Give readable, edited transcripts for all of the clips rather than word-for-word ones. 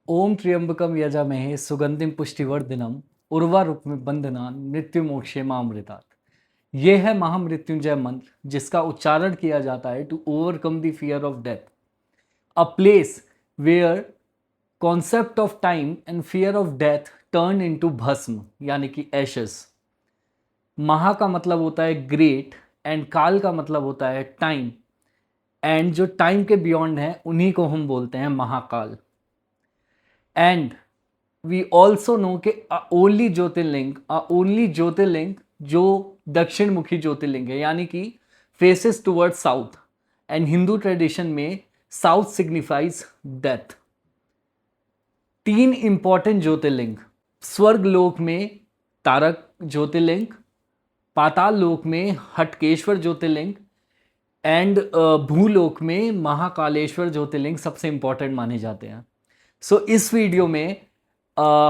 ओम त्र्यंबकम यजामहे सुगंधिम पुष्टिवर्धनम उर्वारुकमिव बंधनान् मृत्युमोक्षेमामृतात्। ये है महामृत्युंजय मंत्र जिसका उच्चारण किया जाता है to overcome the fear of death, a place where concept of time and fear of death turn into bhasma यानी कि एशेस। महा का मतलब होता है ग्रेट एंड काल का मतलब होता है टाइम, एंड जो टाइम के बियॉन्ड है उन्हीं को हम बोलते हैं Mahakal. And we also know कि ओनली ज्योतिर्लिंग जो दक्षिण मुखी ज्योतिर्लिंग है यानी कि faces toward south, and Hindu tradition में साउथ सिग्निफाइज डेथ। तीन इंपॉर्टेंट ज्योतिर्लिंग, स्वर्ग लोक में तारक ज्योतिर्लिंग, पाताल लोक में हटकेश्वर ज्योतिर्लिंग, एंड भूलोक में महाकालेश्वर ज्योतिर्लिंग सबसे इंपॉर्टेंट माने जाते हैं। सो इस वीडियो में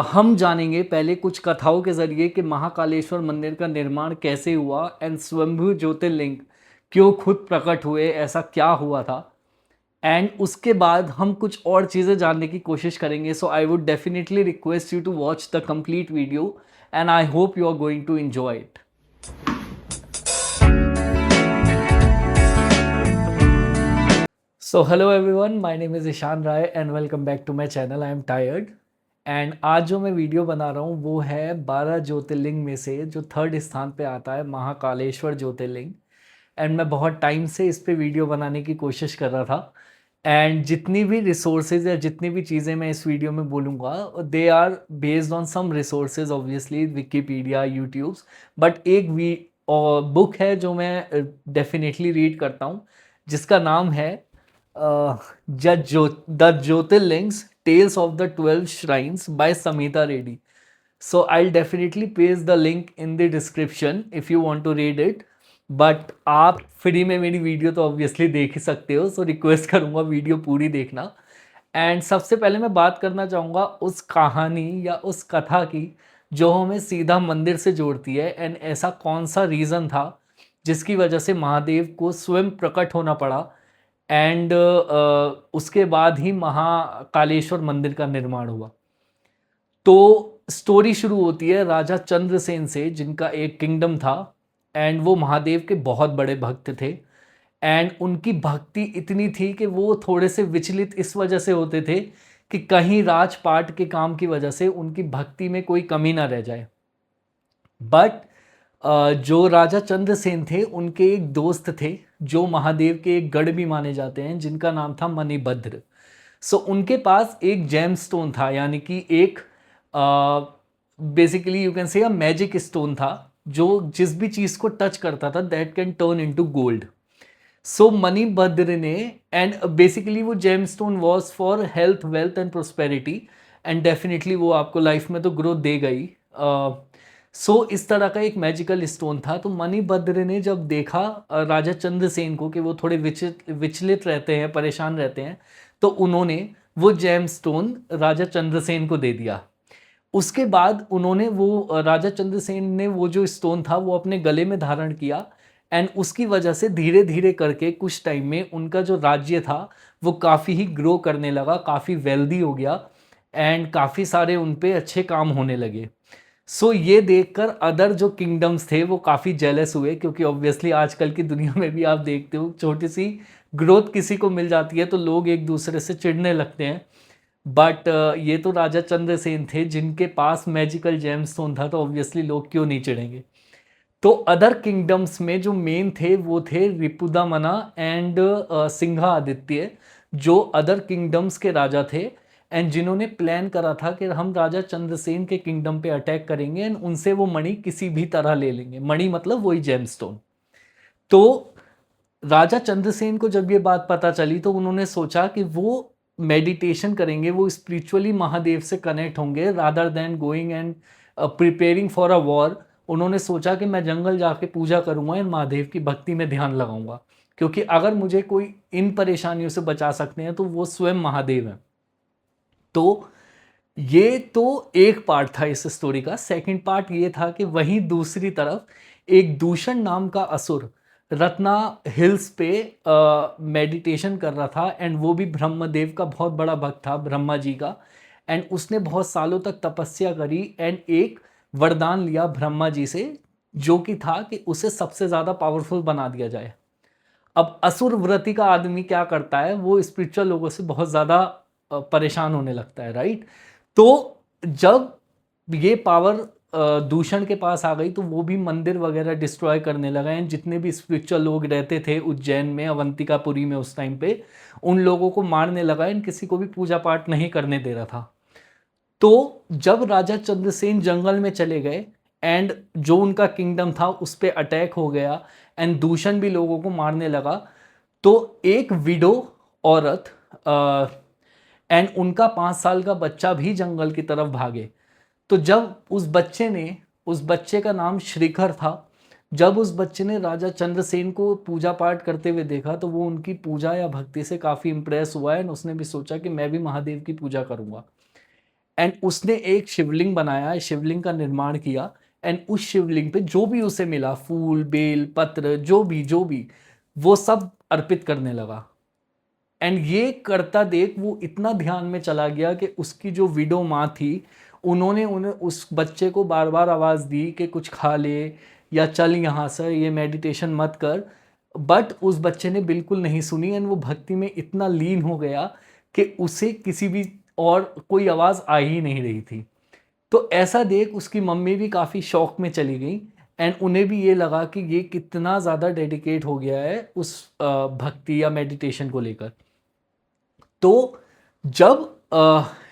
हम जानेंगे पहले कुछ कथाओं के जरिए कि महाकालेश्वर मंदिर का निर्माण कैसे हुआ एंड स्वयंभू ज्योतिर्लिंग क्यों खुद प्रकट हुए, ऐसा क्या हुआ था। एंड उसके बाद हम कुछ और चीज़ें जानने की कोशिश करेंगे। So I would definitely request you to watch the complete video and I hope you are going to enjoy it. So hello everyone, my name is Ishan Rai and welcome back to my channel. I am tired and आज जो मैं video बना रहा हूँ वो है 12 ज्योतिर्लिंग में से जो थर्ड स्थान पे आता है महाकालेश्वर ज्योतिर्लिंग। एंड मैं बहुत टाइम से इस पे वीडियो बनाने की कोशिश कर रहा था, एंड जितनी भी रिसोर्सेज या जितनी भी चीज़ें मैं इस वीडियो में बोलूँगा they are based on some resources, obviously Wikipedia, YouTubes, but एक बुक है जो मैं डेफिनेटली रीड करता हूँ जिसका नाम है the jyotirlingas tales of the 12 shrines by Samita Reddy. So I definitely page the link in the description if you want to read it. But आप फ्री में मेरी वीडियो तो ऑब्वियसली देख ही सकते हो, सो रिक्वेस्ट करूँगा वीडियो पूरी देखना। एंड सबसे पहले मैं बात करना चाहूँगा उस कहानी या उस कथा की जो हमें सीधा मंदिर से जोड़ती है, एंड ऐसा कौन सा रीज़न था जिसकी वजह से महादेव को स्वयं प्रकट होना पड़ा, एंड उसके बाद ही महाकालेश्वर मंदिर का निर्माण हुआ। तो स्टोरी शुरू होती है राजा चंद्रसेन से, जिनका एक किंगडम था एंड वो महादेव के बहुत बड़े भक्त थे। एंड उनकी भक्ति इतनी थी कि वो थोड़े से विचलित इस वजह से होते थे कि कहीं राजपाट के काम की वजह से उनकी भक्ति में कोई कमी ना रह जाए। बट जो राजा चंद्रसेन थे उनके एक दोस्त थे जो महादेव के एक गढ़ भी माने जाते हैं, जिनका नाम था मणिभद्र। सो उनके पास एक जेम स्टोन था, यानी कि एक basically you can say a magic stone था जो जिस भी चीज़ को टच करता था that can turn into gold. So Manibhadra ने, एंड बेसिकली वो gem stone was for health, wealth and prosperity, and definitely वो आपको लाइफ में तो ग्रोथ देगा ही। सो इस तरह का एक मैजिकल स्टोन था। तो मणिभद्र ने जब देखा राजा चंद्रसेन को कि वो थोड़े विचलित रहते हैं, परेशान रहते हैं, तो उन्होंने वो जेम स्टोन राजा चंद्रसेन को दे दिया। उसके बाद उन्होंने राजा चंद्रसेन ने वो जो स्टोन था वो अपने गले में धारण किया, एंड उसकी वजह से धीरे धीरे करके कुछ टाइम में उनका जो राज्य था वो काफ़ी ही ग्रो करने लगा, काफ़ी वेल्दी हो गया, एंड काफ़ी सारे उन पे अच्छे काम होने लगे। सो ये देखकर अदर जो किंगडम्स थे वो काफ़ी जेलस हुए, क्योंकि ऑब्वियसली आजकल की दुनिया में भी आप देखते हो छोटी सी ग्रोथ किसी को मिल जाती है तो लोग एक दूसरे से चिढ़ने लगते हैं। बट ये तो राजा चंद्रसेन थे जिनके पास मैजिकल जेमस्टोन था, तो ऑब्वियसली लोग क्यों नहीं चिढ़ेंगे। तो अदर किंगडम्स में जो मेन थे वो थे रिपुदमना एंड सिंहादित्य, जो अदर किंगडम्स के राजा थे, एंड जिन्होंने प्लान करा था कि हम राजा चंद्रसेन के किंगडम पे अटैक करेंगे एंड उनसे वो मणि किसी भी तरह ले लेंगे। मणि मतलब वही जेमस्टोन। तो राजा चंद्रसेन को जब ये बात पता चली तो उन्होंने सोचा कि वो मेडिटेशन करेंगे, वो स्पिरिचुअली महादेव से कनेक्ट होंगे rather than going and preparing for a war. उन्होंने सोचा कि मैं जंगल जाके पूजा करूंगा एंड महादेव की भक्ति में ध्यान लगाऊंगा, क्योंकि अगर मुझे कोई इन परेशानियों से बचा सकते हैं तो वो स्वयं महादेव हैं। तो ये तो एक पार्ट था इस स्टोरी का। सेकंड पार्ट ये था कि वहीं दूसरी तरफ एक दूषण नाम का असुर रत्ना हिल्स पे मेडिटेशन कर रहा था, एंड वो भी ब्रह्मदेव का बहुत बड़ा भक्त था, ब्रह्मा जी का। एंड उसने बहुत सालों तक तपस्या करी एंड एक वरदान लिया ब्रह्मा जी से, जो कि था कि उसे सबसे ज़्यादा पावरफुल बना दिया जाए। अब असुर वृत्ति का आदमी क्या करता है, वो स्पिरिचुअल लोगों से बहुत ज़्यादा परेशान होने लगता है, राइट। तो जब ये पावर दूषण के पास आ गई तो वो भी मंदिर वगैरह डिस्ट्रॉय करने लगा एंड जितने भी स्पिरिचुअल लोग रहते थे उज्जैन में, अवंतिकापुरी में उस टाइम पे, उन लोगों को मारने लगा एंड किसी को भी पूजा पाठ नहीं करने दे रहा था। तो जब राजा चंद्रसेन जंगल में चले गए एंड जो उनका किंगडम था उस पर अटैक हो गया एंड दूषण भी लोगों को मारने लगा, तो एक विडो औरत एंड उनका 5 साल का बच्चा भी जंगल की तरफ भागे। तो जब उस बच्चे का नाम श्रीकर था, जब उस बच्चे ने राजा चंद्रसेन को पूजा पाठ करते हुए देखा तो वो उनकी पूजा या भक्ति से काफ़ी इंप्रेस हुआ एंड उसने भी सोचा कि मैं भी महादेव की पूजा करूँगा। एंड उसने एक शिवलिंग बनाया, शिवलिंग का निर्माण किया एंड उस शिवलिंग पे जो भी उसे मिला, फूल, बेल, पत्र, जो भी वो सब अर्पित करने लगा। एंड ये करता देख वो इतना ध्यान में चला गया कि उसकी जो विडो माँ थी, उन्होंने उन्हें उस बच्चे को बार बार आवाज़ दी कि कुछ खा ले या चल यहाँ से, ये मेडिटेशन मत कर। बट उस बच्चे ने बिल्कुल नहीं सुनी एंड वो भक्ति में इतना लीन हो गया कि उसे किसी भी और कोई आवाज़ आ ही नहीं रही थी। तो ऐसा देख उसकी मम्मी भी काफ़ी शौक में चली गई एंड उन्हें भी ये लगा कि ये कितना ज़्यादा डेडिकेट हो गया है उस भक्ति या मेडिटेशन को लेकर। तो जब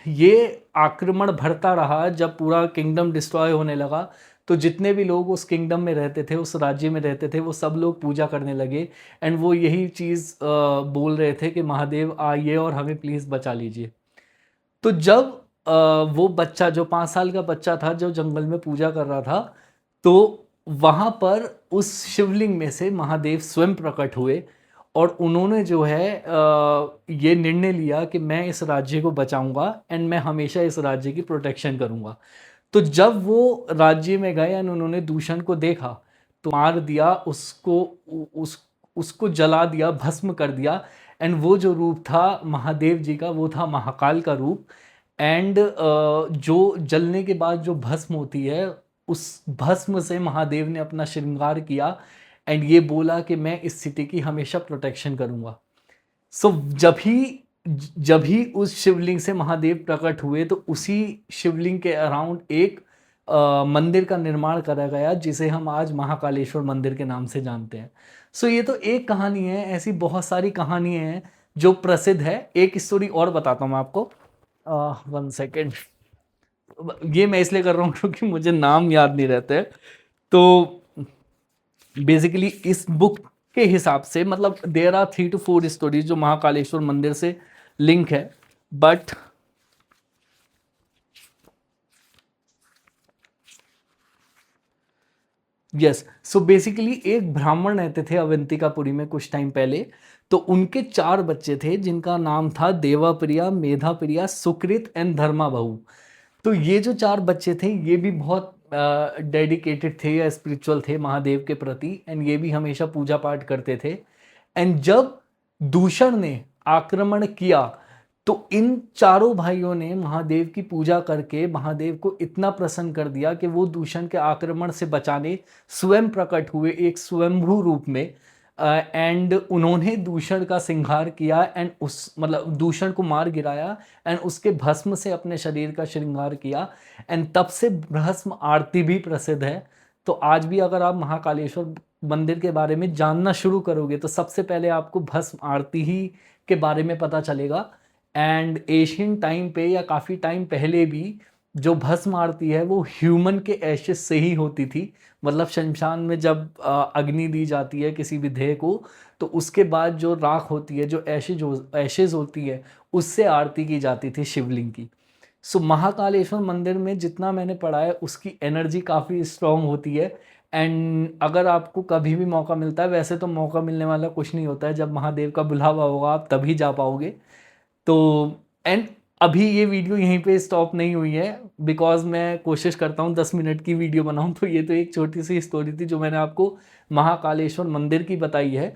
ये आक्रमण बढ़ता रहा, जब पूरा किंगडम डिस्ट्रॉय होने लगा, तो जितने भी लोग उस किंगडम में रहते थे, उस राज्य में रहते थे, वो सब लोग पूजा करने लगे एंड वो यही चीज़ बोल रहे थे कि महादेव आइए और हमें प्लीज़ बचा लीजिए। तो जब वो बच्चा, जो 5 साल का बच्चा था, जो जंगल में पूजा कर रहा था, तो वहाँ पर उस शिवलिंग में से महादेव स्वयं प्रकट हुए और उन्होंने जो है ये निर्णय लिया कि मैं इस राज्य को बचाऊंगा एंड मैं हमेशा इस राज्य की प्रोटेक्शन करूंगा। तो जब वो राज्य में गए एंड उन्होंने दूषण को देखा तो मार दिया उसको, उसको जला दिया, भस्म कर दिया एंड वो जो रूप था महादेव जी का, वो था महाकाल का रूप। एंड जो जलने के बाद जो भस्म होती है, उस भस्म से महादेव ने अपना श्रृंगार किया एंड ये बोला कि मैं इस सिटी की हमेशा प्रोटेक्शन करूंगा। सो जब ही उस शिवलिंग से महादेव प्रकट हुए तो उसी शिवलिंग के अराउंड एक मंदिर का निर्माण करा गया जिसे हम आज महाकालेश्वर मंदिर के नाम से जानते हैं। सो ये तो एक कहानी है, ऐसी बहुत सारी कहानियाँ हैं जो प्रसिद्ध है। एक स्टोरी और बताता हूँ मैं आपको, 1 सेकेंड। ये मैं इसलिए कर रहा हूँ क्योंकि मुझे नाम याद नहीं रहते। तो बेसिकली इस बुक के हिसाब से, मतलब देयर आर 3 to 4 स्टोरीज जो महाकालेश्वर मंदिर से लिंक है, बट यस, सो बेसिकली एक ब्राह्मण रहते थे अवंतिकापुरी में कुछ टाइम पहले। तो उनके 4 बच्चे थे जिनका नाम था देवाप्रिया, मेधाप्रिया, सुकृत एंड धर्मा बहू। तो ये जो 4 बच्चे थे ये भी बहुत डेडिकेटेड थे या स्पिरिचुअल थे महादेव के प्रति एंड ये भी हमेशा पूजा पाठ करते थे। एंड जब दूषण ने आक्रमण किया तो इन चारों भाइयों ने महादेव की पूजा करके महादेव को इतना प्रसन्न कर दिया कि वो दूषण के आक्रमण से बचाने स्वयं प्रकट हुए एक स्वयंभू रूप में एंड उन्होंने दूषण का संहार किया एंड उस मतलब दूषण को मार गिराया एंड उसके भस्म से अपने शरीर का श्रृंगार किया एंड तब से भस्म आरती भी प्रसिद्ध है। तो आज भी अगर आप महाकालेश्वर मंदिर के बारे में जानना शुरू करोगे तो सबसे पहले आपको भस्म आरती ही के बारे में पता चलेगा। एंड एशियन टाइम पे या काफ़ी टाइम पहले भी जो भस्म आरती है वो ह्यूमन के एशेज से ही होती थी। मतलब शमशान में जब अग्नि दी जाती है किसी भी देह को, तो उसके बाद जो राख होती है, जो एशेज होती है, उससे आरती की जाती थी शिवलिंग की। सो महाकालेश्वर मंदिर में जितना मैंने पढ़ा है उसकी एनर्जी काफ़ी स्ट्रॉन्ग होती है। एंड अगर आपको कभी भी मौका मिलता है, वैसे तो मौका मिलने वाला कुछ नहीं होता है, जब महादेव का बुलावा होगा आप तभी जा पाओगे। तो एंड अभी ये वीडियो यहीं पे स्टॉप नहीं हुई है बिकॉज मैं कोशिश करता हूँ 10 मिनट की वीडियो बनाऊँ। तो ये तो एक छोटी सी स्टोरी थी जो मैंने आपको महाकालेश्वर मंदिर की बताई है।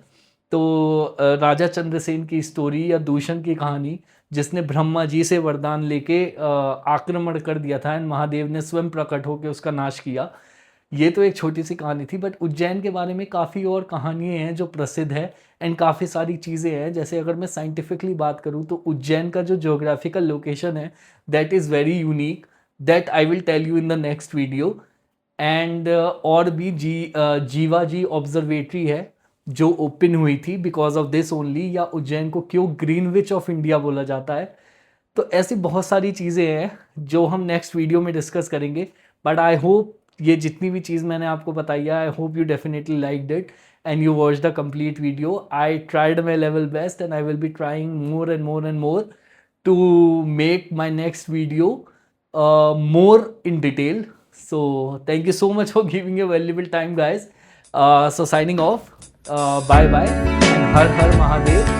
तो राजा चंद्रसेन की स्टोरी या दूषण की कहानी जिसने ब्रह्मा जी से वरदान लेके आक्रमण कर दिया था एंड महादेव ने स्वयं प्रकट होकर उसका नाश किया। ये तो एक छोटी सी कहानी थी, बट उज्जैन के बारे में काफ़ी और कहानियाँ हैं जो प्रसिद्ध है एंड काफ़ी सारी चीज़ें हैं। जैसे अगर मैं साइंटिफिकली बात करूँ तो उज्जैन का जो ज्योग्राफिकल लोकेशन है that is very unique, that I will tell you in the next video. And और भी जीवा जी ऑब्जर्वेटरी है जो ओपन हुई थी बिकॉज ऑफ दिस ओनली, या उज्जैन को क्यों ग्रीनविच ऑफ इंडिया बोला जाता है। तो ऐसी बहुत सारी चीज़ें हैं जो हम नेक्स्ट वीडियो में डिस्कस करेंगे। बट आई होप ये जितनी भी चीज़ मैंने आपको बताई है, आई hope you definitely liked it and you watched the complete video. I tried my level best and I will be trying more and more and more to make my next video more in detail. So thank you so much for giving your valuable time, guys. So signing off. Bye bye and Har Har Mahadev.